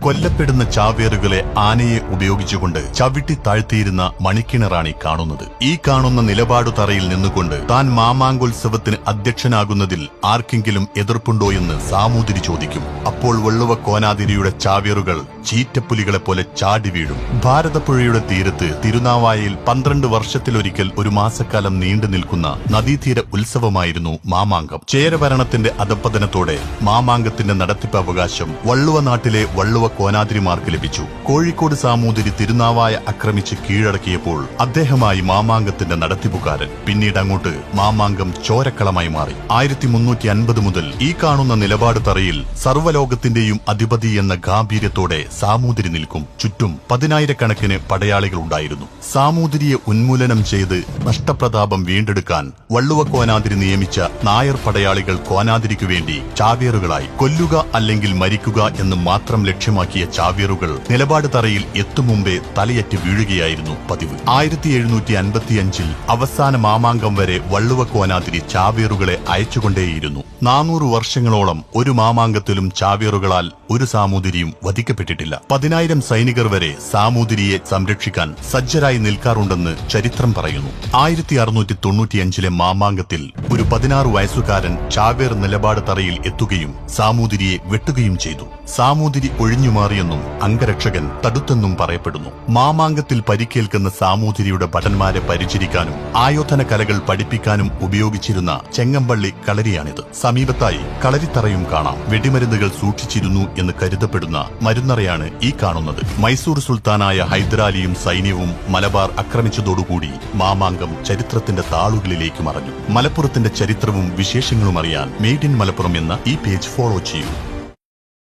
കൊല്ലപ്പെടുന്ന ചാവേറുകളെ ആനയെ ഉപയോഗിച്ചുകൊണ്ട് ചവിട്ടി താഴ്ത്തിയിരുന്ന മണിക്കിണറാണി കാണുന്നത്. ഈ കാണുന്ന നിലപാടു തറയിൽ നിന്നുകൊണ്ട് താൻ മാമാങ്കോത്സവത്തിന് അധ്യക്ഷനാകുന്നതിൽ ആർക്കെങ്കിലും എതിർപ്പുണ്ടോയെന്ന് സാമൂതിരി ചോദിക്കും. അപ്പോൾ വള്ളുവ കോനാതിരിയുടെ ചാവേറുകൾ ചീറ്റപ്പുലികളെ പോലെ ചാടി വീഴും. ഭാരതപ്പുഴയുടെ തീരത്ത് തിരുനാവായയിൽ 12 വർഷത്തിലൊരിക്കൽ ഒരു മാസക്കാലം നീണ്ടു നിൽക്കുന്ന നദീതീര ഉത്സവമായിരുന്നു മാമാങ്കം. ചേരഭരണത്തിന്റെ അധപ്പതനത്തോടെ മാമാങ്കത്തിന്റെ നടത്തിപ്പ് അവകാശം വള്ളുവ നാട്ടിലെ വള്ളുവ കോനാതിരിമാർക്ക് ലഭിച്ചു. കോഴിക്കോട് സാമൂതിരി തിരുനാവായ ആക്രമിച്ച് കീഴടക്കിയപ്പോൾ അദ്ദേഹമായി മാമാങ്കത്തിന്റെ നടത്തിപ്പുകാരൻ. പിന്നീട് അങ്ങോട്ട് മാമാങ്കം ചോരക്കളമായി മാറി. 1350 മുതൽ ഈ കാണുന്ന നിലപാട് തറയിൽ സർവ്വലോകത്തിന്റെയും അധിപതി എന്ന ഗാംഭീര്യത്തോടെ സാമൂതിരി നിൽക്കും. ചുറ്റും 10,000-കണക്കിന് പടയാളികൾ ഉണ്ടായിരുന്നു. സാമൂതിരിയെ ഉന്മൂലനം ചെയ്ത് നഷ്ടപ്രതാപം വീണ്ടെടുക്കാൻ വള്ളുവ കോനാതിരി നിയമിച്ച നായർ പടയാളികൾ കോനാതിരിക്കു വേണ്ടി ചാവേറുകളായി. കൊല്ലുക അല്ലെങ്കിൽ മരിക്കുക എന്ന് മാത്രം ലക്ഷ്യമാക്കിയ ചാവേറുകൾ നിലപാട് തറയിൽ എത്തുമുമ്പേ തലയറ്റ് വീഴുകയായിരുന്നു പതിവ്. 1755 അവസാന മാമാങ്കം വരെ വള്ളുവ കോനാതിരി ചാവേറുകളെ അയച്ചുകൊണ്ടേയിരുന്നു. 400 വർഷങ്ങളോളം ഒരു മാമാങ്കത്തിലും ചാവേറുകളാൽ ഒരു സാമൂതിരിയും വധിക്കപ്പെട്ടിട്ടില്ല. 10,000 സൈനികർ വരെ സാമൂതിരിയെ സംരക്ഷിക്കാൻ സജ്ജരായി നിൽക്കാറുണ്ടെന്ന് ചരിത്രം പറയുന്നു. 1695 മാമാങ്കത്തിൽ ഒരു 16 വയസ്സുകാരൻ ചാവേർ നിലപാട് തറയിൽ എത്തുകയും സാമൂതിരിയെ വെട്ടുകയും ചെയ്തു. സാമൂതിരി ഒഴിഞ്ഞുമാറിയെന്നും അംഗരക്ഷകൻ തടുത്തെന്നും പറയപ്പെടുന്നു. മാമാങ്കത്തിൽ പരിക്കേൽക്കുന്ന സാമൂതിരിയുടെ ഭടന്മാരെ പരിചരിക്കാനും ആയോധന കലകൾ പഠിപ്പിക്കാനും ഉപയോഗിച്ചിരുന്ന ചെങ്ങമ്പള്ളി കളരിയാണിത്. സമീപത്തായി കളരിത്തറയും കാണാം. വെടിമരുന്നുകൾ സൂക്ഷിച്ചിരുന്നു എന്ന് കരുതപ്പെടുന്ന മരുന്നറയാണ് ഈ കാണുന്നത്. മൈസൂർ സുൽത്താനായ ഹൈദരാലിയും സൈന്യവും മലബാർ ആക്രമിച്ചതോടുകൂടി മാമാങ്കം ചരിത്രത്തിന്റെ താളുകളിലേക്ക് മറഞ്ഞു. മലപ്പുറത്തിന്റെ ചരിത്രവും വിശേഷങ്ങളും അറിയാൻ മെയ്ഡ് ഇൻ മലപ്പുറം എന്ന ഈ പേജ് ഫോളോ ചെയ്യൂ.